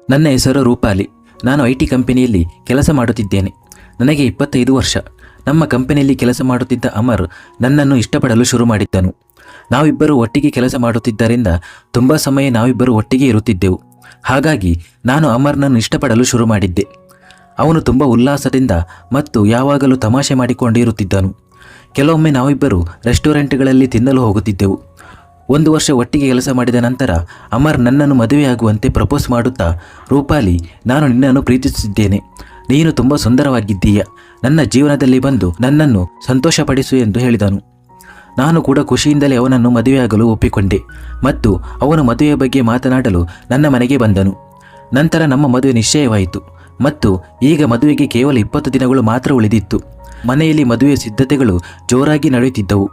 ನನ್ನ ಹೆಸರು ರೂಪಾಲಿ. ನಾನು IT ಕಂಪನಿಯಲ್ಲಿ ಕೆಲಸ ಮಾಡುತ್ತಿದ್ದೇನೆ. ನನಗೆ 25 ವರ್ಷ. ನಮ್ಮ ಕಂಪನಿಯಲ್ಲಿ ಕೆಲಸ ಮಾಡುತ್ತಿದ್ದ ಅಮರ್ ನನ್ನನ್ನು ಇಷ್ಟಪಡಲು ಶುರು ಮಾಡಿದ್ದನು. ನಾವಿಬ್ಬರು ಒಟ್ಟಿಗೆ ಕೆಲಸ ಮಾಡುತ್ತಿದ್ದರಿಂದ ತುಂಬ ಸಮಯ ನಾವಿಬ್ಬರು ಒಟ್ಟಿಗೆ ಇರುತ್ತಿದ್ದೆವು. ಹಾಗಾಗಿ ನಾನು ಅಮರ್ನನ್ನು ಇಷ್ಟಪಡಲು ಶುರು ಮಾಡಿದ್ದೆ. ಅವನು ತುಂಬ ಉಲ್ಲಾಸದಿಂದ ಮತ್ತು ಯಾವಾಗಲೂ ತಮಾಷೆ ಮಾಡಿಕೊಂಡು ಇರುತ್ತಿದ್ದನು. ಕೆಲವೊಮ್ಮೆ ನಾವಿಬ್ಬರು ರೆಸ್ಟೋರೆಂಟ್ಗಳಲ್ಲಿ ತಿನ್ನಲು ಹೋಗುತ್ತಿದ್ದೆವು. 1 ವರ್ಷ ಒಟ್ಟಿಗೆ ಕೆಲಸ ಮಾಡಿದ ನಂತರ ಅಮರ್ ನನ್ನನ್ನು ಮದುವೆಯಾಗುವಂತೆ ಪ್ರಪೋಸ್ ಮಾಡುತ್ತಾ, ರೂಪಾಲಿ, ನಾನು ನಿನ್ನನ್ನು ಪ್ರೀತಿಸುತ್ತಿದ್ದೇನೆ. ನೀನು ತುಂಬ ಸುಂದರವಾಗಿದ್ದೀಯ. ನನ್ನ ಜೀವನದಲ್ಲಿ ಬಂದು ನನ್ನನ್ನು ಸಂತೋಷಪಡಿಸು ಎಂದು ಹೇಳಿದನು. ನಾನು ಕೂಡ ಖುಷಿಯಿಂದಲೇ ಅವನನ್ನು ಮದುವೆಯಾಗಲು ಒಪ್ಪಿಕೊಂಡೆ ಮತ್ತು ಅವನು ಮದುವೆಯ ಬಗ್ಗೆ ಮಾತನಾಡಲು ನನ್ನ ಮನೆಗೆ ಬಂದನು. ನಂತರ ನಮ್ಮ ಮದುವೆ ನಿಶ್ಚಯವಾಯಿತು ಮತ್ತು ಈಗ ಮದುವೆಗೆ ಕೇವಲ 20 ದಿನಗಳು ಮಾತ್ರ ಉಳಿದಿತ್ತು. ಮನೆಯಲ್ಲಿ ಮದುವೆಯ ಸಿದ್ಧತೆಗಳು ಜೋರಾಗಿ ನಡೆಯುತ್ತಿದ್ದವು.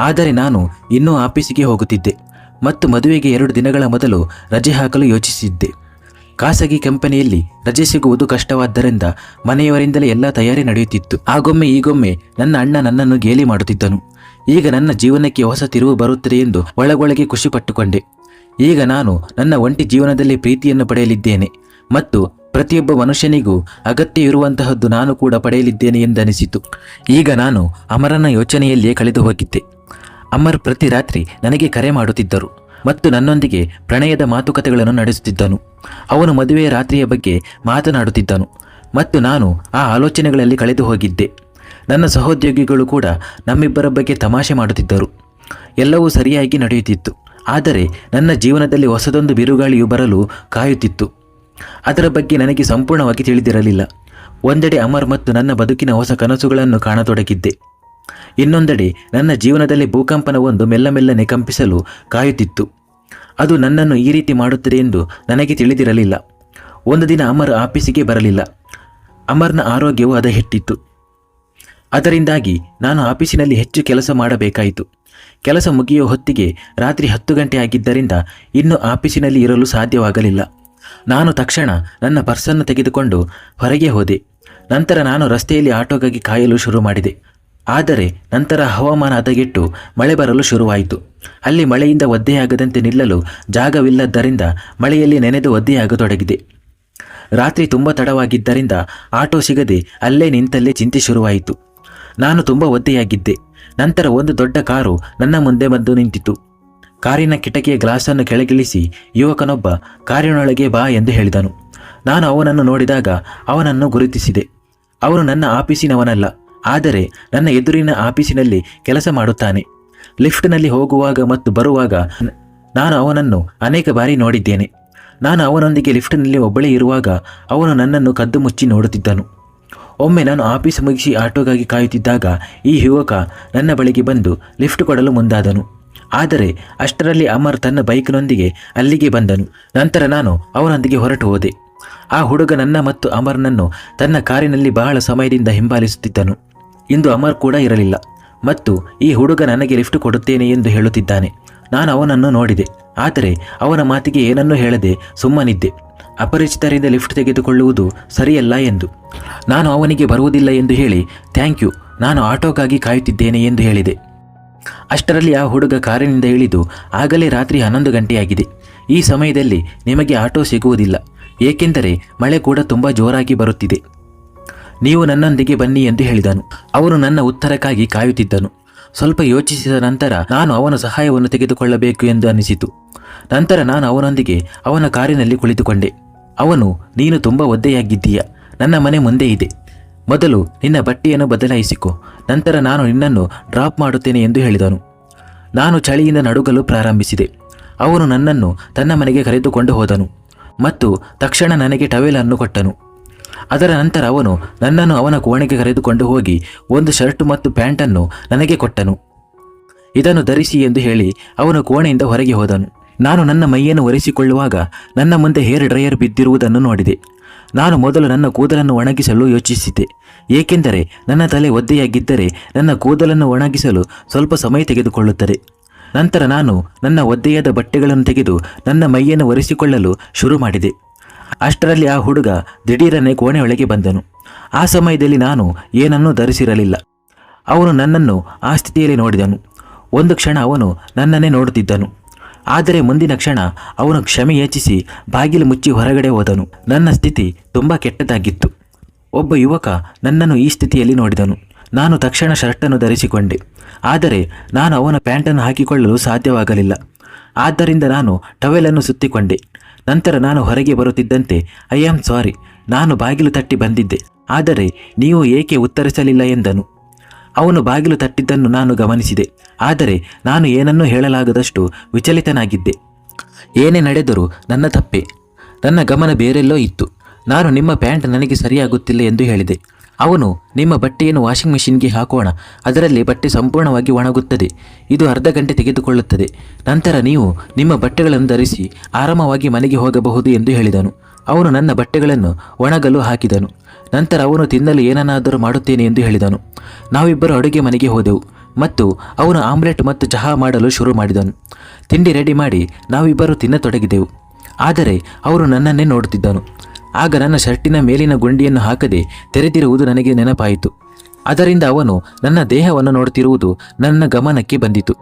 ಆದರೆ ನಾನು ಇನ್ನೂ ಆಫೀಸಿಗೆ ಹೋಗುತ್ತಿದ್ದೆ ಮತ್ತು ಮದುವೆಗೆ 2 ದಿನಗಳ ಮೊದಲು ರಜೆ ಹಾಕಲು ಯೋಚಿಸಿದ್ದೆ. ಖಾಸಗಿ ಕಂಪನಿಯಲ್ಲಿ ರಜೆ ಸಿಗುವುದು ಕಷ್ಟವಾದ್ದರಿಂದ ಮನೆಯವರಿಂದಲೇ ಎಲ್ಲ ತಯಾರಿ ನಡೆಯುತ್ತಿತ್ತು. ಆಗೊಮ್ಮೆ ಈಗೊಮ್ಮೆ ನನ್ನ ಅಣ್ಣ ನನ್ನನ್ನು ಗೇಲಿ ಮಾಡುತ್ತಿದ್ದನು. ಈಗ ನನ್ನ ಜೀವನಕ್ಕೆ ಹೊಸ ತಿರುವು ಬರುತ್ತದೆ ಎಂದು ಒಳಗೊಳಗೆ ಖುಷಿಪಟ್ಟುಕೊಂಡೆ. ಈಗ ನಾನು ನನ್ನ ಒಂಟಿ ಜೀವನದಲ್ಲಿ ಪ್ರೀತಿಯನ್ನು ಪಡೆಯಲಿದ್ದೇನೆ ಮತ್ತು ಪ್ರತಿಯೊಬ್ಬ ಮನುಷ್ಯನಿಗೂ ಅಗತ್ಯ ಇರುವಂತಹದ್ದು ನಾನು ಕೂಡ ಪಡೆಯಲಿದ್ದೇನೆ ಎಂದನಿಸಿತು. ಈಗ ನಾನು ಅಮರನ ಯೋಚನೆಯಲ್ಲಿಯೇ ಕಳೆದು ಹೋಗಿದ್ದೆ. ಅಮರ್ ಪ್ರತಿ ರಾತ್ರಿ ನನಗೆ ಕರೆ ಮಾಡುತ್ತಿದ್ದರು ಮತ್ತು ನನ್ನೊಂದಿಗೆ ಪ್ರಣಯದ ಮಾತುಕತೆಗಳನ್ನು ನಡೆಸುತ್ತಿದ್ದನು. ಅವನು ಮದುವೆಯ ರಾತ್ರಿಯ ಬಗ್ಗೆ ಮಾತನಾಡುತ್ತಿದ್ದನು ಮತ್ತು ನಾನು ಆ ಆಲೋಚನೆಗಳಲ್ಲಿ ಕಳೆದು ಹೋಗಿದ್ದೆ. ನನ್ನ ಸಹೋದ್ಯೋಗಿಗಳು ಕೂಡ ನಮ್ಮಿಬ್ಬರ ಬಗ್ಗೆ ತಮಾಷೆ ಮಾಡುತ್ತಿದ್ದರು. ಎಲ್ಲವೂ ಸರಿಯಾಗಿ ನಡೆಯುತ್ತಿತ್ತು. ಆದರೆ ನನ್ನ ಜೀವನದಲ್ಲಿ ಹೊಸದೊಂದು ಬಿರುಗಾಳಿಯು ಬರಲು ಕಾಯುತ್ತಿತ್ತು. ಅದರ ಬಗ್ಗೆ ನನಗೆ ಸಂಪೂರ್ಣವಾಗಿ ತಿಳಿದಿರಲಿಲ್ಲ. ಒಂದೆಡೆ ಅಮರ್ ಮತ್ತು ನನ್ನ ಬದುಕಿನ ಹೊಸ ಕನಸುಗಳನ್ನು ಕಾಣತೊಡಗಿದ್ದೆ. ಇನ್ನೊಂದೆಡೆ ನನ್ನ ಜೀವನದಲ್ಲಿ ಭೂಕಂಪನವೊಂದು ಮೆಲ್ಲನೆ ಕಂಪಿಸಲು ಕಾಯುತ್ತಿತ್ತು. ಅದು ನನ್ನನ್ನು ಈ ರೀತಿ ಮಾಡುತ್ತದೆ ಎಂದು ನನಗೆ ತಿಳಿದಿರಲಿಲ್ಲ. ಒಂದು ದಿನ ಅಮರ್ ಆಫೀಸಿಗೆ ಬರಲಿಲ್ಲ. ಅಮರ್ನ ಆರೋಗ್ಯವು ಹದಗೆಟ್ಟಿತ್ತು. ಅದರಿಂದಾಗಿ ನಾನು ಆಫೀಸಿನಲ್ಲಿ ಹೆಚ್ಚು ಕೆಲಸ ಮಾಡಬೇಕಾಯಿತು. ಕೆಲಸ ಮುಗಿಯುವ ಹೊತ್ತಿಗೆ ರಾತ್ರಿ 10 ಗಂಟೆ ಆಗಿದ್ದರಿಂದ ಇನ್ನು ಆಫೀಸಿನಲ್ಲಿ ಇರಲು ಸಾಧ್ಯವಾಗಲಿಲ್ಲ. ನಾನು ತಕ್ಷಣ ನನ್ನ ಪರ್ಸನ್ನು ತೆಗೆದುಕೊಂಡು ಹೊರಗೆ ಹೋದೆ. ನಂತರ ನಾನು ರಸ್ತೆಯಲ್ಲಿ ಆಟೋಗಾಗಿ ಕಾಯಲು ಶುರು ಮಾಡಿದೆ. ಆದರೆ ನಂತರ ಹವಾಮಾನ ಹದಗೆಟ್ಟು ಮಳೆ ಬರಲು ಶುರುವಾಯಿತು. ಅಲ್ಲಿ ಮಳೆಯಿಂದ ಒದ್ದೆಯಾಗದಂತೆ ನಿಲ್ಲಲು ಜಾಗವಿಲ್ಲದ್ದರಿಂದ ಮಳೆಯಲ್ಲಿ ನೆನೆದು ಒದ್ದೆಯಾಗತೊಡಗಿದೆ. ರಾತ್ರಿ ತುಂಬ ತಡವಾಗಿದ್ದರಿಂದ ಆಟೋ ಸಿಗದೆ ಅಲ್ಲೇ ನಿಂತಲ್ಲೇ ಚಿಂತೆ ಶುರುವಾಯಿತು. ನಾನು ತುಂಬ ಒದ್ದೆಯಾಗಿದ್ದೆ. ನಂತರ ಒಂದು ದೊಡ್ಡ ಕಾರು ನನ್ನ ಮುಂದೆ ಬಂದು ನಿಂತಿತು. ಕಾರಿನ ಕಿಟಕಿಯ ಗ್ಲಾಸನ್ನು ಕೆಳಗಿಳಿಸಿ ಯುವಕನೊಬ್ಬ ಕಾರಿನೊಳಗೆ ಬಾ ಎಂದು ಹೇಳಿದನು. ನಾನು ಅವನನ್ನು ನೋಡಿದಾಗ ಅವನನ್ನು ಗುರುತಿಸಿದೆ. ಅವನು ನನ್ನ ಆಫೀಸಿನವನಲ್ಲ, ಆದರೆ ನನ್ನ ಎದುರಿನ ಆಫೀಸಿನಲ್ಲಿ ಕೆಲಸ ಮಾಡುತ್ತಾನೆ. ಲಿಫ್ಟ್ನಲ್ಲಿ ಹೋಗುವಾಗ ಮತ್ತು ಬರುವಾಗ ನಾನು ಅವನನ್ನು ಅನೇಕ ಬಾರಿ ನೋಡಿದ್ದೇನೆ. ನಾನು ಅವನೊಂದಿಗೆ ಲಿಫ್ಟ್ನಲ್ಲಿ ಒಬ್ಬಳೇ ಇರುವಾಗ ಅವನು ನನ್ನನ್ನು ಕದ್ದು ಮುಚ್ಚಿ ನೋಡುತ್ತಿದ್ದನು. ಒಮ್ಮೆ ನಾನು ಆಫೀಸ್ ಮುಗಿಸಿ ಆಟೋಗಾಗಿ ಕಾಯುತ್ತಿದ್ದಾಗ ಈ ಯುವಕ ನನ್ನ ಬಳಿಗೆ ಬಂದು ಲಿಫ್ಟ್ ಕೊಡಲು ಮುಂದಾದನು. ಆದರೆ ಅಷ್ಟರಲ್ಲಿ ಅಮರ್ ತನ್ನ ಬೈಕ್ನೊಂದಿಗೆ ಅಲ್ಲಿಗೆ ಬಂದನು. ನಂತರ ನಾನು ಅವನೊಂದಿಗೆ ಹೊರಟು ಹೋದೆ. ಆ ಹುಡುಗ ನನ್ನ ಮತ್ತು ಅಮರ್ನನ್ನು ತನ್ನ ಕಾರಿನಲ್ಲಿ ಬಹಳ ಸಮಯದಿಂದ ಹಿಂಬಾಲಿಸುತ್ತಿದ್ದನು. ಇಂದು ಅಮರ್ ಕೂಡ ಇರಲಿಲ್ಲ ಮತ್ತು ಈ ಹುಡುಗ ನನಗೆ ಲಿಫ್ಟ್ ಕೊಡುತ್ತೇನೆ ಎಂದು ಹೇಳುತ್ತಿದ್ದಾನೆ. ನಾನು ಅವನನ್ನು ನೋಡಿದೆ, ಆದರೆ ಅವನ ಮಾತಿಗೆ ಏನನ್ನೂ ಹೇಳದೆ ಸುಮ್ಮನಿದ್ದೆ. ಅಪರಿಚಿತರಿಂದ ಲಿಫ್ಟ್ ತೆಗೆದುಕೊಳ್ಳುವುದು ಸರಿಯಲ್ಲ ಎಂದು. ನಾನು ಅವನಿಗೆ ಬರುವುದಿಲ್ಲ ಎಂದು ಹೇಳಿ, ಥ್ಯಾಂಕ್ ಯು, ನಾನು ಆಟೋಗಾಗಿ ಕಾಯುತ್ತಿದ್ದೇನೆ ಎಂದು ಹೇಳಿದೆ. ಅಷ್ಟರಲ್ಲಿ ಆ ಹುಡುಗ ಕಾರಿನಿಂದ ಇಳಿದು, ಆಗಲೇ ರಾತ್ರಿ 11 ಗಂಟೆಯಾಗಿದೆ. ಈ ಸಮಯದಲ್ಲಿ ನಿಮಗೆ ಆಟೋ ಸಿಗುವುದಿಲ್ಲ, ಏಕೆಂದರೆ ಮಳೆ ಕೂಡ ತುಂಬ ಜೋರಾಗಿ ಬರುತ್ತಿದೆ. ನೀವು ನನ್ನೊಂದಿಗೆ ಬನ್ನಿ ಎಂದು ಹೇಳಿದನು. ಅವನು ನನ್ನ ಉತ್ತರಕ್ಕಾಗಿ ಕಾಯುತ್ತಿದ್ದನು. ಸ್ವಲ್ಪ ಯೋಚಿಸಿದ ನಂತರ ನಾನು ಅವನ ಸಹಾಯವನ್ನು ತೆಗೆದುಕೊಳ್ಳಬೇಕು ಎಂದು ಅನಿಸಿತು. ನಂತರ ನಾನು ಅವನೊಂದಿಗೆ ಅವನ ಕಾರಿನಲ್ಲಿ ಕುಳಿತುಕೊಂಡೆ. ಅವನು, ನೀನು ತುಂಬ ಒದ್ದೆಯಾಗಿದ್ದೀಯ. ನನ್ನ ಮನೆ ಮುಂದೆ ಇದೆ. ಮೊದಲು ನಿನ್ನ ಬಟ್ಟೆಯನ್ನು ಬದಲಾಯಿಸಿಕೊ, ನಂತರ ನಾನು ನಿನ್ನನ್ನು ಡ್ರಾಪ್ ಮಾಡುತ್ತೇನೆ ಎಂದು ಹೇಳಿದನು. ನಾನು ಚಳಿಯಿಂದ ನಡುಗಲು ಪ್ರಾರಂಭಿಸಿದೆ. ಅವನು ನನ್ನನ್ನು ತನ್ನ ಮನೆಗೆ ಕರೆದುಕೊಂಡು ಹೋದನು ಮತ್ತು ತಕ್ಷಣ ನನಗೆ ಟವೆಲನ್ನು ಕೊಟ್ಟನು. ಅದರ ನಂತರ ಅವನು ನನ್ನನ್ನು ಅವನ ಕೋಣೆಗೆ ಕರೆದುಕೊಂಡು ಹೋಗಿ ಒಂದು ಶರ್ಟ್ ಮತ್ತು ಪ್ಯಾಂಟನ್ನು ನನಗೆ ಕೊಟ್ಟನು. ಇದನ್ನು ಧರಿಸಿ ಎಂದು ಹೇಳಿ ಅವನು ಕೋಣೆಯಿಂದ ಹೊರಗೆ ಹೋದನು. ನಾನು ನನ್ನ ಮೈಯನ್ನು ಒರೆಸಿಕೊಳ್ಳುವಾಗ ನನ್ನ ಮುಂದೆ ಹೇರ್ ಡ್ರೈಯರ್ ಬಿದ್ದಿರುವುದನ್ನು ನೋಡಿದೆ. ನಾನು ಮೊದಲು ನನ್ನ ಕೂದಲನ್ನು ಒಣಗಿಸಲು ಯೋಚಿಸಿದ್ದೆ, ಏಕೆಂದರೆ ನನ್ನ ತಲೆ ಒದ್ದೆಯಾಗಿದ್ದರೆ ನನ್ನ ಕೂದಲನ್ನು ಒಣಗಿಸಲು ಸ್ವಲ್ಪ ಸಮಯ ತೆಗೆದುಕೊಳ್ಳುತ್ತದೆ. ನಂತರ ನಾನು ನನ್ನ ಒದ್ದೆಯಾದ ಬಟ್ಟೆಗಳನ್ನು ತೆಗೆದು ನನ್ನ ಮೈಯನ್ನು ಒರೆಸಿಕೊಳ್ಳಲು ಶುರು ಮಾಡಿದೆ. ಅಷ್ಟರಲ್ಲಿ ಆ ಹುಡುಗ ದಿಢೀರನೆ ಕೋಣೆಯೊಳಗೆ ಬಂದನು. ಆ ಸಮಯದಲ್ಲಿ ನಾನು ಏನನ್ನೂ ಧರಿಸಿರಲಿಲ್ಲ. ಅವನು ನನ್ನನ್ನು ಆ ಸ್ಥಿತಿಯಲ್ಲಿ ನೋಡಿದನು. ಒಂದು ಕ್ಷಣ ಅವನು ನನ್ನನ್ನೇ ನೋಡುತ್ತಿದ್ದನು. ಆದರೆ ಮುಂದಿನ ಕ್ಷಣ ಅವನು ಕ್ಷಮೆ ಯಾಚಿಸಿ ಬಾಗಿಲು ಮುಚ್ಚಿ ಹೊರಗಡೆ ಹೋದನು. ನನ್ನ ಸ್ಥಿತಿ ತುಂಬ ಕೆಟ್ಟದಾಗಿತ್ತು. ಒಬ್ಬ ಯುವಕ ನನ್ನನ್ನು ಈ ಸ್ಥಿತಿಯಲ್ಲಿ ನೋಡಿದನು. ನಾನು ತಕ್ಷಣ ಶರ್ಟನ್ನು ಧರಿಸಿಕೊಂಡೆ. ಆದರೆ ನಾನು ಅವನ ಪ್ಯಾಂಟನ್ನು ಹಾಕಿಕೊಳ್ಳಲು ಸಾಧ್ಯವಾಗಲಿಲ್ಲ. ಆದ್ದರಿಂದ ನಾನು ಟವೆಲನ್ನು ಸುತ್ತಿಕೊಂಡೆ. ನಂತರ ನಾನು ಹೊರಗೆ ಬರುತ್ತಿದ್ದಂತೆ ಐ ಆಮ್ ಸಾರಿ, ನಾನು ಬಾಗಿಲು ತಟ್ಟಿ ಬಂದಿದ್ದೆ, ಆದರೆ ನೀವು ಏಕೆ ಉತ್ತರಿಸಲಿಲ್ಲ ಎಂದನು. ಅವನು ಬಾಗಿಲು ತಟ್ಟಿದ್ದನ್ನು ನಾನು ಗಮನಿಸಿದೆ, ಆದರೆ ನಾನು ಏನನ್ನೂ ಹೇಳಲಾಗದಷ್ಟು ವಿಚಲಿತನಾಗಿದ್ದೆ. ಏನೇ ನಡೆದರೂ ನನ್ನ ತಪ್ಪೆ. ನನ್ನ ಗಮನ ಬೇರೆಲ್ಲೋ ಇತ್ತು. ನಾನು ನಿಮ್ಮ ಪ್ಯಾಂಟ್ ನನಗೆ ಸರಿಯಾಗುತ್ತಿಲ್ಲ ಎಂದು ಹೇಳಿದೆ. ಅವನು, ನಿಮ್ಮ ಬಟ್ಟೆಯನ್ನು ವಾಷಿಂಗ್ ಮೆಷಿನ್ಗೆ ಹಾಕೋಣ, ಅದರಲ್ಲಿ ಬಟ್ಟೆ ಸಂಪೂರ್ಣವಾಗಿ ಒಣಗುತ್ತದೆ. ಇದು ಅರ್ಧ ಗಂಟೆ ತೆಗೆದುಕೊಳ್ಳುತ್ತದೆ. ನಂತರ ನೀವು ನಿಮ್ಮ ಬಟ್ಟೆಗಳನ್ನು ಧರಿಸಿ ಆರಾಮವಾಗಿ ಮನೆಗೆ ಹೋಗಬಹುದು ಎಂದು ಹೇಳಿದನು. ಅವನು ನನ್ನ ಬಟ್ಟೆಗಳನ್ನು ಒಣಗಲು ಹಾಕಿದನು. ನಂತರ ಅವನು ತಿನ್ನಲು ಏನನ್ನಾದರೂ ಮಾಡುತ್ತೇನೆ ಎಂದು ಹೇಳಿದನು. ನಾವಿಬ್ಬರು ಅಡುಗೆ ಮನೆಗೆ ಹೋದೆವು ಮತ್ತು ಅವನು ಆಮ್ಲೆಟ್ ಮತ್ತು ಚಹಾ ಮಾಡಲು ಶುರು ಮಾಡಿದನು. ತಿಂಡಿ ರೆಡಿ ಮಾಡಿ ನಾವಿಬ್ಬರು ತಿನ್ನತೊಡಗಿದೆವು. ಆದರೆ ಅವರು ನನ್ನನ್ನೇ ನೋಡುತ್ತಿದ್ದನು. ಆಗ ನನ್ನ ಶರ್ಟಿನ ಮೇಲಿನ ಗುಂಡಿಯನ್ನು ಹಾಕದೆ ತೆರೆದಿರುವುದು ನನಗೆ ನೆನಪಾಯಿತು. ಅದರಿಂದ ಅವನು ನನ್ನ ದೇಹವನ್ನು ನೋಡುತ್ತಿರುವುದು ನನ್ನ ಗಮನಕ್ಕೆ ಬಂದಿತು.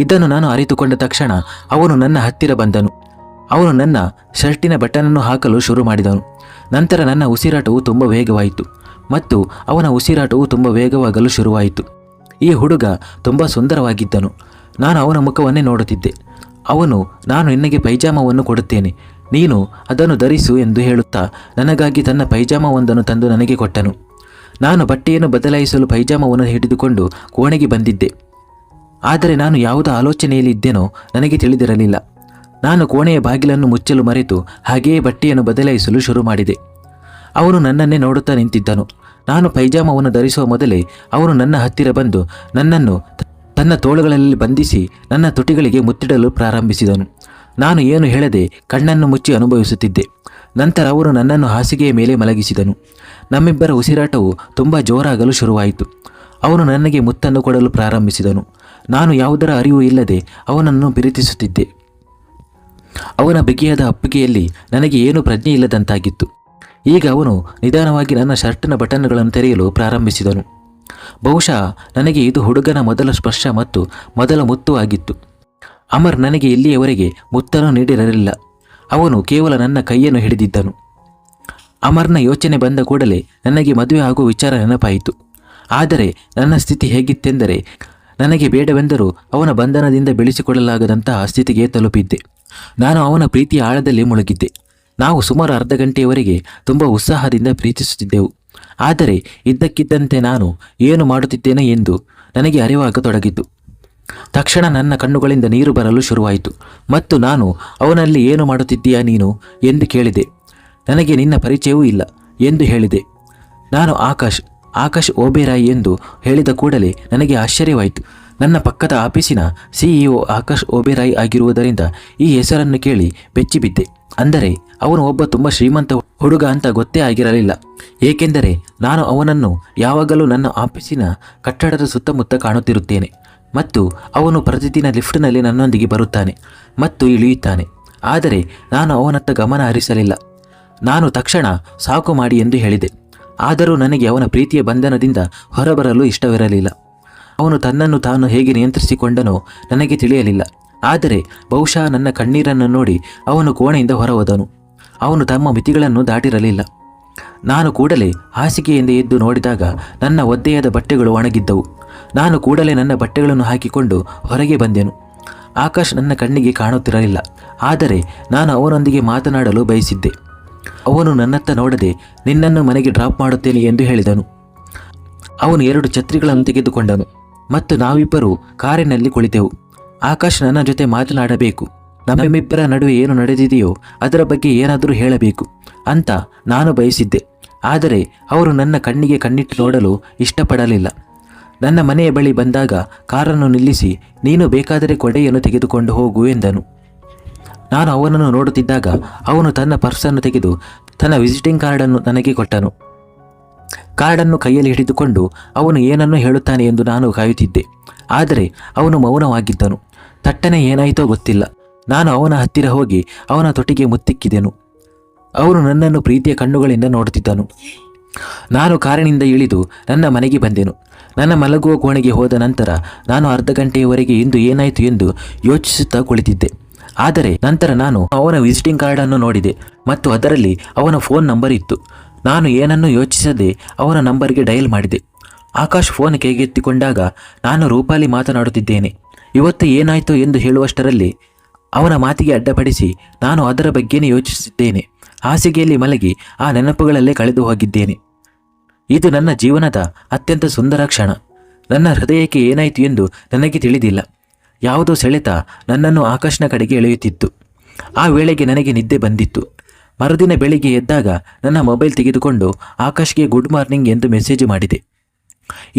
ಇದನ್ನು ನಾನು ಅರಿತುಕೊಂಡ ತಕ್ಷಣ ಅವನು ನನ್ನ ಹತ್ತಿರ ಬಂದನು. ಅವನು ನನ್ನ ಶರ್ಟಿನ ಬಟನನ್ನು ಹಾಕಲು ಶುರು ಮಾಡಿದನು. ನಂತರ ನನ್ನ ಉಸಿರಾಟವು ತುಂಬ ವೇಗವಾಯಿತು ಮತ್ತು ಅವನ ಉಸಿರಾಟವು ತುಂಬ ವೇಗವಾಗಲು ಶುರುವಾಯಿತು. ಈ ಹುಡುಗ ತುಂಬ ಸುಂದರವಾಗಿದ್ದನು. ನಾನು ಅವನ ಮುಖವನ್ನೇ ನೋಡುತ್ತಿದ್ದೆ. ಅವನು, ನಾನು ನಿನಗೆ ಪೈಜಾಮವನ್ನು ಕೊಡುತ್ತೇನೆ, ನೀನು ಅದನ್ನು ಧರಿಸು ಎಂದು ಹೇಳುತ್ತಾ ನನಗಾಗಿ ತನ್ನ ಪೈಜಾಮವೊಂದನ್ನು ತಂದು ನನಗೆ ಕೊಟ್ಟನು. ನಾನು ಬಟ್ಟೆಯನ್ನು ಬದಲಾಯಿಸಲು ಪೈಜಾಮವನ್ನು ಹಿಡಿದುಕೊಂಡು ಕೋಣೆಗೆ ಬಂದಿದ್ದೆ. ಆದರೆ ನಾನು ಯಾವುದೇ ಆಲೋಚನೆಯಲ್ಲಿ ಇದ್ದೇನೋ ನನಗೆ ತಿಳಿದಿರಲಿಲ್ಲ. ನಾನು ಕೋಣೆಯ ಬಾಗಿಲನ್ನು ಮುಚ್ಚಲು ಮರೆತು ಹಾಗೆಯೇ ಬಟ್ಟೆಯನ್ನು ಬದಲಾಯಿಸಲು ಶುರು ಮಾಡಿದೆ. ಅವನು ನನ್ನನ್ನೇ ನೋಡುತ್ತಾ ನಿಂತಿದ್ದನು. ನಾನು ಪೈಜಾಮವನ್ನು ಧರಿಸುವ ಮೊದಲೇ ಅವನು ನನ್ನ ಹತ್ತಿರ ಬಂದು ನನ್ನನ್ನು ತನ್ನ ತೋಳುಗಳಲ್ಲಿ ಬಂಧಿಸಿ ನನ್ನ ತುಟಿಗಳಿಗೆ ಮುತ್ತಿಡಲು ಪ್ರಾರಂಭಿಸಿದನು. ನಾನು ಏನು ಹೇಳದೆ ಕಣ್ಣನ್ನು ಮುಚ್ಚಿ ಅನುಭವಿಸುತ್ತಿದ್ದೆ. ನಂತರ ಅವನು ನನ್ನನ್ನು ಹಾಸಿಗೆಯ ಮೇಲೆ ಮಲಗಿಸಿದನು. ನಮ್ಮಿಬ್ಬರ ಉಸಿರಾಟವು ತುಂಬ ಜೋರಾಗಲು ಶುರುವಾಯಿತು. ಅವನು ನನಗೆ ಮುತ್ತನ್ನು ಕೊಡಲು ಪ್ರಾರಂಭಿಸಿದನು. ನಾನು ಯಾವುದರ ಅರಿವು ಇಲ್ಲದೆ ಅವನನ್ನು ಪ್ರೀತಿಸುತ್ತಿದ್ದೆ. ಅವನ ಬಿಗಿಯಾದ ಅಪ್ಪಿಗೆಯಲ್ಲಿ ನನಗೆ ಏನೂ ಪ್ರಜ್ಞೆ ಇಲ್ಲದಂತಾಗಿತ್ತು. ಈಗ ಅವನು ನಿಧಾನವಾಗಿ ನನ್ನ ಶರ್ಟ್ನ ಬಟನ್ಗಳನ್ನು ತೆರೆಯಲು ಪ್ರಾರಂಭಿಸಿದನು. ಬಹುಶಃ ನನಗೆ ಇದು ಹುಡುಗನ ಮೊದಲ ಸ್ಪರ್ಶ ಮತ್ತು ಮೊದಲ ಮುತ್ತು ಆಗಿತ್ತು. ಅಮರ್ ನನಗೆ ಇಲ್ಲಿಯವರೆಗೆ ಮುತ್ತನ್ನು ನೀಡಿರಲಿಲ್ಲ. ಅವನು ಕೇವಲ ನನ್ನ ಕೈಯನ್ನು ಹಿಡಿದಿದ್ದನು. ಅಮರ್ನ ಯೋಚನೆ ಬಂದ ಕೂಡಲೇ ನನಗೆ ಮದುವೆ ಆಗುವ ವಿಚಾರ ನೆನಪಾಯಿತು. ಆದರೆ ನನ್ನ ಸ್ಥಿತಿ ಹೇಗಿತ್ತೆಂದರೆ, ನನಗೆ ಬೇಡವೆಂದರೂ ಅವನ ಬಂಧನದಿಂದ ಬೆಳೆಸಿಕೊಳ್ಳಲಾಗದಂತಹ ಸ್ಥಿತಿಗೆ ತಲುಪಿದ್ದೆ. ನಾನು ಅವನ ಪ್ರೀತಿಯ ಆಳದಲ್ಲಿ ಮುಳುಗಿದ್ದೆ. ನಾವು ಸುಮಾರು ಅರ್ಧ ಗಂಟೆಯವರೆಗೆ ತುಂಬ ಉತ್ಸಾಹದಿಂದ ಪ್ರೀತಿಸುತ್ತಿದ್ದೆವು. ಆದರೆ ಇದ್ದಕ್ಕಿದ್ದಂತೆ ನಾನು ಏನು ಮಾಡುತ್ತಿದ್ದೇನೆ ಎಂದು ನನಗೆ ಅರಿವಾಗತೊಡಗಿತು. ತಕ್ಷಣ ನನ್ನ ಕಣ್ಣುಗಳಿಂದ ನೀರು ಬರಲು ಶುರುವಾಯಿತು ಮತ್ತು ನಾನು ಅವನಲ್ಲಿ ಏನು ಮಾಡುತ್ತಿದ್ದೀಯಾ ನೀನು ಎಂದು ಕೇಳಿದೆ. ನನಗೆ ನಿನ್ನ ಪರಿಚಯವೂ ಇಲ್ಲ ಎಂದು ಹೇಳಿದೆ. ನಾನು ಆಕಾಶ್ ಓಬೇರಾಯ್ ಎಂದು ಹೇಳಿದ ಕೂಡಲೇ ನನಗೆ ಆಶ್ಚರ್ಯವಾಯಿತು. ನನ್ನ ಪಕ್ಕದ ಆಫೀಸಿನ CEO ಆಕಾಶ್ ಓಬೇರಾಯ್ ಆಗಿರುವುದರಿಂದ ಈ ಹೆಸರನ್ನು ಕೇಳಿ ಬೆಚ್ಚಿಬಿದ್ದೆ. ಅಂದರೆ ಅವನು ಒಬ್ಬ ತುಂಬ ಶ್ರೀಮಂತ ಹುಡುಗ ಅಂತ ಗೊತ್ತೇ ಆಗಿರಲಿಲ್ಲ. ಏಕೆಂದರೆ ನಾನು ಅವನನ್ನು ಯಾವಾಗಲೂ ನನ್ನ ಆಫೀಸಿನ ಕಟ್ಟಡದ ಸುತ್ತಮುತ್ತ ಕಾಣುತ್ತಿರುತ್ತೇನೆ ಮತ್ತು ಅವನು ಪ್ರತಿದಿನ ಲಿಫ್ಟ್ನಲ್ಲಿ ನನ್ನೊಂದಿಗೆ ಬರುತ್ತಾನೆ ಮತ್ತು ಇಳಿಯುತ್ತಾನೆ. ಆದರೆ ನಾನು ಅವನತ್ತ ಗಮನ ಹರಿಸಲಿಲ್ಲ. ನಾನು ತಕ್ಷಣ ಸಾಕು ಮಾಡಿ ಎಂದು ಹೇಳಿದೆ. ಆದರೂ ನನಗೆ ಅವನ ಪ್ರೀತಿಯ ಬಂಧನದಿಂದ ಹೊರಬರಲು ಇಷ್ಟವಿರಲಿಲ್ಲ. ಅವನು ತನ್ನನ್ನು ತಾನು ಹೇಗೆ ನಿಯಂತ್ರಿಸಿಕೊಂಡನೋ ನನಗೆ ತಿಳಿಯಲಿಲ್ಲ. ಆದರೆ ಬಹುಶಃ ನನ್ನ ಕಣ್ಣೀರನ್ನು ನೋಡಿ ಅವನು ಕೋಣೆಯಿಂದ ಹೊರಹೋದನು. ಅವನು ತಮ್ಮ ಮಿತಿಗಳನ್ನು ದಾಟಿರಲಿಲ್ಲ. ನಾನು ಕೂಡಲೇ ಹಾಸಿಗೆಯಿಂದ ಎದ್ದು ನೋಡಿದಾಗ ನನ್ನ ಒದ್ದೆಯಾದ ಬಟ್ಟೆಗಳು ಒಣಗಿದ್ದವು. ನಾನು ಕೂಡಲೇ ನನ್ನ ಬಟ್ಟೆಗಳನ್ನು ಹಾಕಿಕೊಂಡು ಹೊರಗೆ ಬಂದೆನು. ಆಕಾಶ್ ನನ್ನ ಕಣ್ಣಿಗೆ ಕಾಣುತ್ತಿರಲಿಲ್ಲ. ಆದರೆ ನಾನು ಅವನೊಂದಿಗೆ ಮಾತನಾಡಲು ಬಯಸಿದ್ದೆ. ಅವನು ನನ್ನತ್ತ ನೋಡದೆ ನಿನ್ನನ್ನು ಮನೆಗೆ ಡ್ರಾಪ್ ಮಾಡುತ್ತೇನೆ ಎಂದು ಹೇಳಿದನು. ಅವನು 2 ಛತ್ರಿಗಳನ್ನು ತೆಗೆದುಕೊಂಡನು ಮತ್ತು ನಾವಿಬ್ಬರು ಕಾರಿನಲ್ಲಿ ಕುಳಿತೆವು. ಆಕಾಶ್ ನನ್ನ ಜೊತೆ ಮಾತನಾಡಬೇಕು, ನಮ್ಮಿಬ್ಬರ ನಡುವೆ ಏನು ನಡೆದಿದೆಯೋ ಅದರ ಬಗ್ಗೆ ಏನಾದರೂ ಹೇಳಬೇಕು ಅಂತ ನಾನು ಬಯಸಿದ್ದೆ. ಆದರೆ ಅವರು ನನ್ನ ಕಣ್ಣಿಗೆ ಕಣ್ಣಿಟ್ಟು ನೋಡಲು ಇಷ್ಟಪಡಲಿಲ್ಲ. ನನ್ನ ಮನೆಯ ಬಳಿ ಬಂದಾಗ ಕಾರನ್ನು ನಿಲ್ಲಿಸಿ, ನೀನು ಬೇಕಾದರೆ ಕೊಡೆಯನ್ನು ತೆಗೆದುಕೊಂಡು ಹೋಗು ಎಂದನು. ನಾನು ಅವನನ್ನು ನೋಡುತ್ತಿದ್ದಾಗ ಅವನು ತನ್ನ ಪರ್ಸನ್ನು ತೆಗೆದು ತನ್ನ ವಿಸಿಟಿಂಗ್ ಕಾರ್ಡನ್ನು ನನಗೆ ಕೊಟ್ಟನು. ಕಾರ್ಡನ್ನು ಕೈಯಲ್ಲಿ ಹಿಡಿದುಕೊಂಡು ಅವನು ಏನನ್ನು ಹೇಳುತ್ತಾನೆ ಎಂದು ನಾನು ಕಾಯುತ್ತಿದ್ದೆ. ಆದರೆ ಅವನು ಮೌನವಾಗಿದ್ದನು. ತಟ್ಟನೆ ಏನಾಯಿತೋ ಗೊತ್ತಿಲ್ಲ. ನಾನು ಅವನ ಹತ್ತಿರ ಹೋಗಿ ಅವನ ತೊಟಿಗೆ ಮುತ್ತಿಕ್ಕಿದೆನು. ಅವನು ನನ್ನನ್ನು ಪ್ರೀತಿಯ ಕಣ್ಣುಗಳಿಂದ ನೋಡುತ್ತಿದ್ದನು. ನಾನು ಕಾರಿನಿಂದ ಇಳಿದು ನನ್ನ ಮನೆಗೆ ಬಂದೆನು. ನನ್ನ ಮಲಗುವ ಕೋಣೆಗೆ ಹೋದ ನಂತರ ನಾನು ಅರ್ಧ ಗಂಟೆಯವರೆಗೆ ಇಂದು ಏನಾಯಿತು ಎಂದು ಯೋಚಿಸುತ್ತಾ ಕುಳಿತಿದ್ದೆ. ಆದರೆ ನಂತರ ನಾನು ಅವನ ವಿಸಿಟಿಂಗ್ ಕಾರ್ಡನ್ನು ನೋಡಿದೆ ಮತ್ತು ಅದರಲ್ಲಿ ಅವನ ಫೋನ್ ನಂಬರ್ ಇತ್ತು. ನಾನು ಏನನ್ನೂ ಯೋಚಿಸದೆ ಅವನ ನಂಬರ್ಗೆ ಡಯಲ್ ಮಾಡಿದೆ. ಆಕಾಶ್ ಫೋನ್ ಕೈಗೆತ್ತಿಕೊಂಡಾಗ ನಾನು ರೂಪಾಲಿ ಮಾತನಾಡುತ್ತಿದ್ದೇನೆ. ಇವತ್ತು ಏನಾಯಿತು ಎಂದು ಹೇಳುವಷ್ಟರಲ್ಲಿ ಅವನ ಮಾತಿಗೆ ಅಡ್ಡಪಡಿಸಿ ನಾನು ಅದರ ಬಗ್ಗೆನೇ ಯೋಚಿಸುತ್ತಿದ್ದೇನೆ. ಹಾಸಿಗೆಯಲ್ಲಿ ಮಲಗಿ ಆ ನೆನಪುಗಳಲ್ಲೇ ಕಳೆದು ಹೋಗಿದ್ದೇನೆ. ಇದು ನನ್ನ ಜೀವನದ ಅತ್ಯಂತ ಸುಂದರ ಕ್ಷಣ. ನನ್ನ ಹೃದಯಕ್ಕೆ ಏನಾಯಿತು ಎಂದು ನನಗೆ ತಿಳಿದಿಲ್ಲ. ಯಾವುದೋ ಸೆಳೆತ ನನ್ನನ್ನು ಆಕಾಶ್ನ ಕಡೆಗೆ ಎಳೆಯುತ್ತಿತ್ತು. ಆ ವೇಳೆಗೆ ನನಗೆ ನಿದ್ದೆ ಬಂದಿತ್ತು. ಮರುದಿನ ಬೆಳಿಗ್ಗೆ ಎದ್ದಾಗ ನನ್ನ ಮೊಬೈಲ್ ತೆಗೆದುಕೊಂಡು ಆಕಾಶ್ಗೆ ಗುಡ್ ಮಾರ್ನಿಂಗ್ ಎಂದು ಮೆಸೇಜ್ ಮಾಡಿದೆ.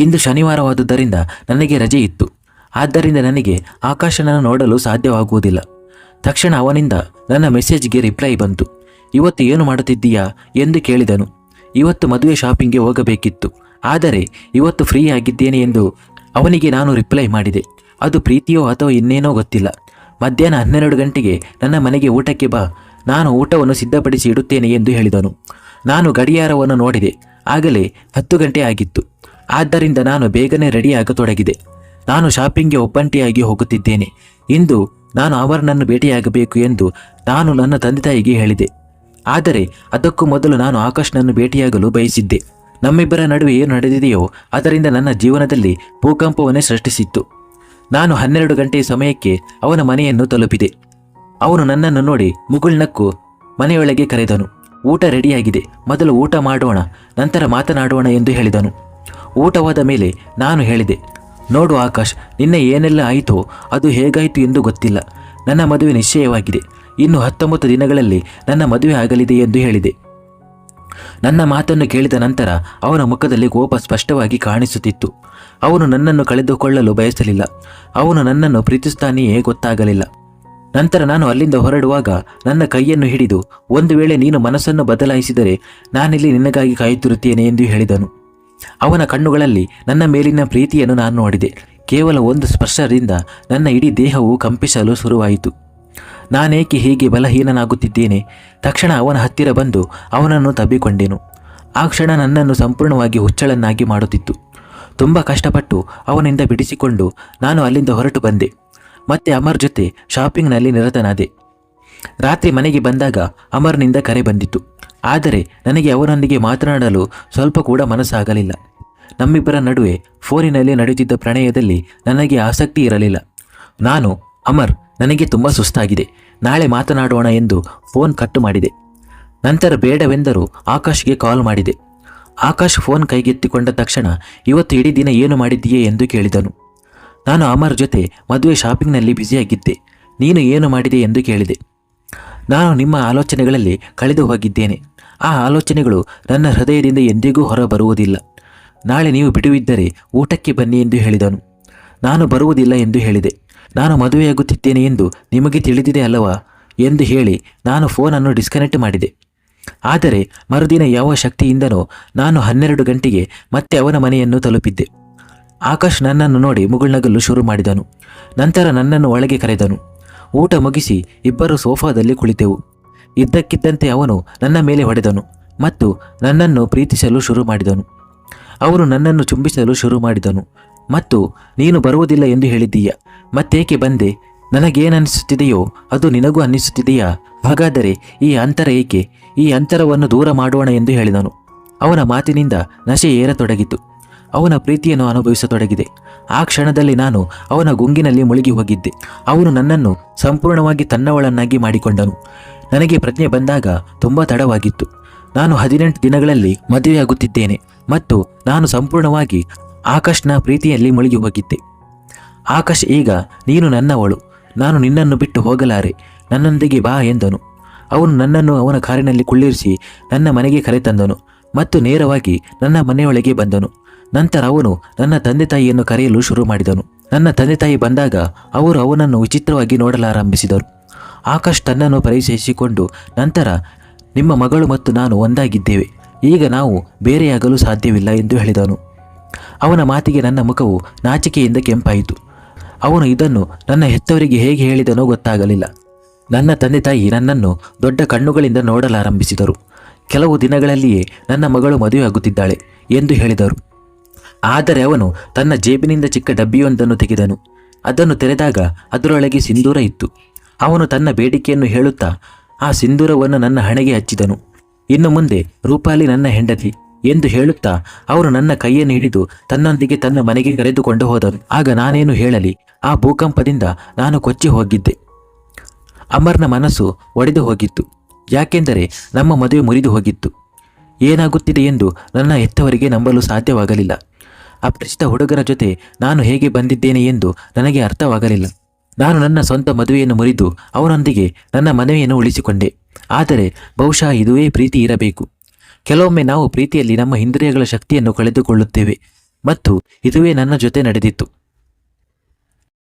ಇಂದು ಶನಿವಾರವಾದುದರಿಂದ ನನಗೆ ರಜೆ ಇತ್ತು. ಆದ್ದರಿಂದ ನನಗೆ ಆಕಾಶನನ್ನು ನೋಡಲು ಸಾಧ್ಯವಾಗುವುದಿಲ್ಲ. ತಕ್ಷಣ ಅವನಿಂದ ನನ್ನ ಮೆಸೇಜ್ಗೆ ರಿಪ್ಲೈ ಬಂತು. ಇವತ್ತು ಏನು ಮಾಡುತ್ತಿದ್ದೀಯಾ ಎಂದು ಕೇಳಿದನು. ಇವತ್ತು ಮದುವೆ ಶಾಪಿಂಗ್ಗೆ ಹೋಗಬೇಕಿತ್ತು, ಆದರೆ ಇವತ್ತು ಫ್ರೀ ಆಗಿದ್ದೇನೆ ಎಂದು ಅವನಿಗೆ ನಾನು ರಿಪ್ಲೈ ಮಾಡಿದೆ. ಅದು ಪ್ರೀತಿಯೋ ಅಥವಾ ಇನ್ನೇನೋ ಗೊತ್ತಿಲ್ಲ. ಮಧ್ಯಾಹ್ನ 12 ಗಂಟೆಗೆ ನನ್ನ ಮನೆಗೆ ಊಟಕ್ಕೆ ಬಾ, ನಾನು ಊಟವನ್ನು ಸಿದ್ಧಪಡಿಸಿ ಇಡುತ್ತೇನೆ ಎಂದು ಹೇಳಿದನು. ನಾನು ಗಡಿಯಾರವನ್ನು ನೋಡಿದೆ. ಆಗಲೇ 10 ಗಂಟೆ ಆಗಿತ್ತು. ಆದ್ದರಿಂದ ನಾನು ಬೇಗನೆ ರೆಡಿಯಾಗತೊಡಗಿದೆ. ನಾನು ಶಾಪಿಂಗ್ಗೆ ಒಬ್ಬಂಟಿಯಾಗಿ ಹೋಗುತ್ತಿದ್ದೇನೆ. ಇಂದು ನಾನು ಅವರನ್ನು ಭೇಟಿಯಾಗಬೇಕು ಎಂದು ನಾನು ನನ್ನ ತಂದೆ ತಾಯಿಗೆ ಹೇಳಿದೆ. ಆದರೆ ಅದಕ್ಕೂ ಮೊದಲು ನಾನು ಆಕಾಶ್ನನ್ನು ಭೇಟಿಯಾಗಲು ಬಯಸಿದ್ದೆ. ನಮ್ಮಿಬ್ಬರ ನಡುವೆ ಏನು ನಡೆದಿದೆಯೋ ಅದರಿಂದ ನನ್ನ ಜೀವನದಲ್ಲಿ ಭೂಕಂಪವನ್ನೇ ಸೃಷ್ಟಿಸಿತ್ತು. ನಾನು 12 ಗಂಟೆಯ ಸಮಯಕ್ಕೆ ಅವನ ಮನೆಯನ್ನು ತಲುಪಿದೆ. ಅವನು ನನ್ನನ್ನು ನೋಡಿ ಮುಗುಳ್ನಕ್ಕು ಮನೆಯೊಳಗೆ ಕರೆದನು. ಊಟ ರೆಡಿಯಾಗಿದೆ, ಮೊದಲು ಊಟ ಮಾಡೋಣ, ನಂತರ ಮಾತನಾಡೋಣ ಎಂದು ಹೇಳಿದನು. ಊಟವಾದ ಮೇಲೆ ನಾನು ಹೇಳಿದೆ, ನೋಡು ಆಕಾಶ್, ನಿನ್ನೆ ಏನೆಲ್ಲ ಆಯಿತೋ ಅದು ಹೇಗಾಯಿತು ಎಂದು ಗೊತ್ತಿಲ್ಲ. ನನ್ನ ಮದುವೆ ನಿಶ್ಚಯವಾಗಿದೆ. ಇನ್ನು 19 ದಿನಗಳಲ್ಲಿ ನನ್ನ ಮದುವೆ ಆಗಲಿದೆ ಎಂದು ಹೇಳಿದೆ. ನನ್ನ ಮಾತನ್ನು ಕೇಳಿದ ನಂತರ ಅವನ ಮುಖದಲ್ಲಿ ಕೋಪ ಸ್ಪಷ್ಟವಾಗಿ ಕಾಣಿಸುತ್ತಿತ್ತು. ಅವನು ನನ್ನನ್ನು ಕಳೆದುಕೊಳ್ಳಲು ಬಯಸಲಿಲ್ಲ. ಅವನು ನನ್ನನ್ನು ಪ್ರೀತಿಸ್ತಾನೆಯೇ ಗೊತ್ತಾಗಲಿಲ್ಲ. ನಂತರ ನಾನು ಅಲ್ಲಿಂದ ಹೊರಡುವಾಗ ನನ್ನ ಕೈಯನ್ನು ಹಿಡಿದು, ಒಂದು ವೇಳೆ ನೀನು ಮನಸ್ಸನ್ನು ಬದಲಾಯಿಸಿದರೆ ನಾನಿಲ್ಲಿ ನಿನಗಾಗಿ ಕಾಯುತ್ತಿರುತ್ತೇನೆ ಎಂದು ಹೇಳಿದನು. ಅವನ ಕಣ್ಣುಗಳಲ್ಲಿ ನನ್ನ ಮೇಲಿನ ಪ್ರೀತಿಯನ್ನು ನಾನು ನೋಡಿದೆ. ಕೇವಲ ಒಂದು ಸ್ಪರ್ಶದಿಂದ ನನ್ನ ಇಡೀ ದೇಹವು ಕಂಪಿಸಲು ಶುರುವಾಯಿತು. ನಾನೇಕೆ ಹೀಗೆ ಬಲಹೀನನಾಗುತ್ತಿದ್ದೇನೆ? ತಕ್ಷಣ ಅವನ ಹತ್ತಿರ ಬಂದು ಅವನನ್ನು ತಬ್ಬಿಕೊಂಡೆನು. ಆ ಕ್ಷಣ ನನ್ನನ್ನು ಸಂಪೂರ್ಣವಾಗಿ ಹುಚ್ಚಳನ್ನಾಗಿ ಮಾಡುತ್ತಿತ್ತು. ತುಂಬ ಕಷ್ಟಪಟ್ಟು ಅವನಿಂದ ಬಿಡಿಸಿಕೊಂಡು ನಾನು ಅಲ್ಲಿಂದ ಹೊರಟು ಬಂದೆ. ಮತ್ತೆ ಅಮರ್ ಜೊತೆ ಶಾಪಿಂಗ್ನಲ್ಲಿ ನಿರತನಾದೆ. ರಾತ್ರಿ ಮನೆಗೆ ಬಂದಾಗ ಅಮರ್ನಿಂದ ಕರೆ ಬಂದಿತ್ತು. ಆದರೆ ನನಗೆ ಅವನೊಂದಿಗೆ ಮಾತನಾಡಲು ಸ್ವಲ್ಪ ಕೂಡ ಮನಸ್ಸಾಗಲಿಲ್ಲ. ನಮ್ಮಿಬ್ಬರ ನಡುವೆ ಫೋನಿನಲ್ಲಿ ನಡೆಯುತ್ತಿದ್ದ ಪ್ರಣಯದಲ್ಲಿ ನನಗೆ ಆಸಕ್ತಿ ಇರಲಿಲ್ಲ. ನಾನು, ಅಮರ್, ನನಗೆ ತುಂಬ ಸುಸ್ತಾಗಿದೆ, ನಾಳೆ ಮಾತನಾಡೋಣ ಎಂದು ಫೋನ್ ಕಟ್ಟು ಮಾಡಿದೆ. ನಂತರ ಬೇಡವೆಂದರೂ ಆಕಾಶ್ಗೆ ಕಾಲ್ ಮಾಡಿದೆ. ಆಕಾಶ್ ಫೋನ್ ಕೈಗೆತ್ತಿಕೊಂಡ ತಕ್ಷಣ ಇವತ್ತು ಇಡೀ ದಿನ ಏನು ಮಾಡಿದ್ದೀಯೇ ಎಂದು ಕೇಳಿದನು. ನಾನು ಅಮರ್ ಜೊತೆ ಮದುವೆ ಶಾಪಿಂಗ್ನಲ್ಲಿ ಬ್ಯುಸಿಯಾಗಿದ್ದೆ. ನೀನು ಏನು ಮಾಡಿದೆ ಎಂದು ಕೇಳಿದೆ. ನಾನು ನಿಮ್ಮ ಆಲೋಚನೆಗಳಲ್ಲಿ ಕಳೆದು ಹೋಗಿದ್ದೇನೆ. ಆ ಆಲೋಚನೆಗಳು ನನ್ನ ಹೃದಯದಿಂದ ಎಂದಿಗೂ ಹೊರಬರುವುದಿಲ್ಲ. ನಾಳೆ ನೀವು ಬಿಡುವಿದ್ದರೆ ಊಟಕ್ಕೆ ಬನ್ನಿ ಎಂದು ಹೇಳಿದನು. ನಾನು ಬರುವುದಿಲ್ಲ ಎಂದು ಹೇಳಿದೆ. ನಾನು ಮದುವೆಯಾಗುತ್ತಿದ್ದೇನೆ ಎಂದು ನಿಮಗೆ ತಿಳಿದಿದೆ ಅಲ್ಲವಾ ಎಂದು ಹೇಳಿ ನಾನು ಫೋನನ್ನು ಡಿಸ್ಕನೆಕ್ಟ್ ಮಾಡಿದೆ. ಆದರೆ ಮರುದಿನ ಯಾವ ಶಕ್ತಿಯಿಂದನೋ ನಾನು 12 ಗಂಟೆಗೆ ಮತ್ತೆ ಅವನ ಮನೆಯನ್ನು ತಲುಪಿದ್ದೆ. ಆಕಾಶ್ ನನ್ನನ್ನು ನೋಡಿ ಮುಗುಳ್ನಗಲು ಶುರು ಮಾಡಿದನು. ನಂತರ ನನ್ನನ್ನು ಒಳಗೆ ಕರೆದನು. ಊಟ ಮುಗಿಸಿ ಇಬ್ಬರು ಸೋಫಾದಲ್ಲಿ ಕುಳಿತೆವು. ಇದ್ದಕ್ಕಿದ್ದಂತೆ ಅವನು ನನ್ನ ಮೇಲೆ ಹೊಡೆದನು ಮತ್ತು ನನ್ನನ್ನು ಪ್ರೀತಿಸಲು ಶುರು ಮಾಡಿದನು. ಅವನು ನನ್ನನ್ನು ಚುಂಬಿಸಲು ಶುರು ಮಾಡಿದನು ಮತ್ತು ನೀನು ಬರುವುದಿಲ್ಲ ಎಂದು ಹೇಳಿದ್ದೀಯ, ಮತ್ತೇಕೆ ಬಂದೆ? ನನಗೇನನ್ನಿಸುತ್ತಿದೆಯೋ ಅದು ನಿನಗೂ ಅನ್ನಿಸುತ್ತಿದೆಯಾ? ಹಾಗಾದರೆ ಈ ಅಂತರ ಏಕೆ? ಈ ಅಂತರವನ್ನು ದೂರ ಮಾಡೋಣ ಎಂದು ಹೇಳಿದನು. ಅವನ ಮಾತಿನಿಂದ ನಶೆ ಏರತೊಡಗಿತು. ಅವನ ಪ್ರೀತಿಯನ್ನು ಅನುಭವಿಸತೊಡಗಿದೆ. ಆ ಕ್ಷಣದಲ್ಲಿ ನಾನು ಅವನ ಗುಂಗಿನಲ್ಲಿ ಮುಳುಗಿ ಹೋಗಿದ್ದೆ. ಅವನು ನನ್ನನ್ನು ಸಂಪೂರ್ಣವಾಗಿ ತನ್ನವಳನ್ನಾಗಿ ಮಾಡಿಕೊಂಡನು. ನನಗೆ ಪ್ರಜ್ಞೆ ಬಂದಾಗ ತುಂಬ ತಡವಾಗಿತ್ತು. ನಾನು 18 ದಿನಗಳಲ್ಲಿ ಮದುವೆಯಾಗುತ್ತಿದ್ದೇನೆ ಮತ್ತು ನಾನು ಸಂಪೂರ್ಣವಾಗಿ ಆಕಾಶ್ನ ಪ್ರೀತಿಯಲ್ಲಿ ಮುಳುಗಿ ಹೋಗಿದ್ದೆ. ಆಕಾಶ್, ಈಗ ನೀನು ನನ್ನವಳು, ನಾನು ನಿನ್ನನ್ನು ಬಿಟ್ಟು ಹೋಗಲಾರೆ, ನನ್ನೊಂದಿಗೆ ಬಾ ಎಂದನು. ಅವನು ನನ್ನನ್ನು ಅವನ ಕಾರಿನಲ್ಲಿ ಕುಳ್ಳಿರಿಸಿ ನನ್ನ ಮನೆಗೆ ಕರೆತಂದನು ಮತ್ತು ನೇರವಾಗಿ ನನ್ನ ಮನೆಯೊಳಗೆ ಬಂದನು. ನಂತರ ಅವನು ನನ್ನ ತಂದೆ ತಾಯಿಯನ್ನು ಕರೆಯಲು ಶುರು ಮಾಡಿದನು. ನನ್ನ ತಂದೆ ತಾಯಿ ಬಂದಾಗ ಅವರು ಅವನನ್ನು ವಿಚಿತ್ರವಾಗಿ ನೋಡಲಾರಂಭಿಸಿದರು. ಆಕಾಶ್ ತನ್ನನ್ನು ಪರಿಚಯಿಸಿಕೊಂಡು ನಂತರ, ನಿಮ್ಮ ಮಗಳು ಮತ್ತು ನಾನು ಒಂದಾಗಿದ್ದೇವೆ, ಈಗ ನಾವು ಬೇರೆಯಾಗಲು ಸಾಧ್ಯವಿಲ್ಲ ಎಂದು ಹೇಳಿದನು. ಅವನ ಮಾತಿಗೆ ನನ್ನ ಮುಖವು ನಾಚಿಕೆಯಿಂದ ಕೆಂಪಾಯಿತು. ಅವನು ಇದನ್ನು ನನ್ನ ಹೆತ್ತವರಿಗೆ ಹೇಗೆ ಹೇಳಿದನೋ ಗೊತ್ತಾಗಲಿಲ್ಲ. ನನ್ನ ತಂದೆ ತಾಯಿ ನನ್ನನ್ನು ದೊಡ್ಡ ಕಣ್ಣುಗಳಿಂದ ನೋಡಲಾರಂಭಿಸಿದರು. ಕೆಲವು ದಿನಗಳಲ್ಲಿಯೇ ನನ್ನ ಮಗಳು ಮದುವೆಯಾಗುತ್ತಿದ್ದಾಳೆ ಎಂದು ಹೇಳಿದರು. ಆದರೆ ಅವನು ತನ್ನ ಜೇಬಿನಿಂದ ಚಿಕ್ಕ ಡಬ್ಬಿಯೊಂದನ್ನು ತೆಗೆದನು. ಅದನ್ನು ತೆರೆದಾಗ ಅದರೊಳಗೆ ಸಿಂಧೂರ ಇತ್ತು. ಅವನು ತನ್ನ ಬೇಡಿಕೆಯನ್ನು ಹೇಳುತ್ತಾ ಆ ಸಿಂಧೂರವನ್ನು ನನ್ನ ಹಣೆಗೆ ಹಚ್ಚಿದನು. ಇನ್ನು ಮುಂದೆ ರೂಪಾಲಿ ನನ್ನ ಹೆಂಡತಿ ಎಂದು ಹೇಳುತ್ತಾ ಅವರು ನನ್ನ ಕೈಯನ್ನು ಹಿಡಿದು ತನ್ನೊಂದಿಗೆ ತನ್ನ ಮನೆಗೆ ಕರೆದುಕೊಂಡು ಹೋದರು. ಆಗ ನಾನೇನು ಹೇಳಲಿ, ಆ ಭೂಕಂಪದಿಂದ ನಾನು ಕೊಚ್ಚಿ ಹೋಗಿದ್ದೆ. ಅಮರ್ನ ಮನಸ್ಸು ಒಡೆದು ಹೋಗಿತ್ತು. ಯಾಕೆಂದರೆ ನಮ್ಮ ಮದುವೆ ಮುರಿದು ಹೋಗಿತ್ತು. ಏನಾಗುತ್ತಿದೆ ಎಂದು ನನ್ನ ಹೆತ್ತವರಿಗೆ ನಂಬಲು ಸಾಧ್ಯವಾಗಲಿಲ್ಲ. ಅಪರಿಚಿತ ಹುಡುಗರ ಜೊತೆ ನಾನು ಹೇಗೆ ಬಂದಿದ್ದೇನೆ ಎಂದು ನನಗೆ ಅರ್ಥವಾಗಲಿಲ್ಲ. ನಾನು ನನ್ನ ಸ್ವಂತ ಮದುವೆಯನ್ನು ಮುರಿದು ಅವನೊಂದಿಗೆ ನನ್ನ ಮನೆಯನ್ನು ಉಳಿಸಿಕೊಂಡೆ. ಆದರೆ ಬಹುಶಃ ಇದುವೇ ಪ್ರೀತಿ ಇರಬೇಕು. ಕೆಲವೊಮ್ಮೆ ನಾವು ಪ್ರೀತಿಯಲ್ಲಿ ನಮ್ಮ ಇಂದ್ರಿಯಗಳ ಶಕ್ತಿಯನ್ನು ಕಳೆದುಕೊಳ್ಳುತ್ತೇವೆ ಮತ್ತು ಇದುವೇ ನನ್ನ ಜೊತೆ ನಡೆದಿತ್ತು.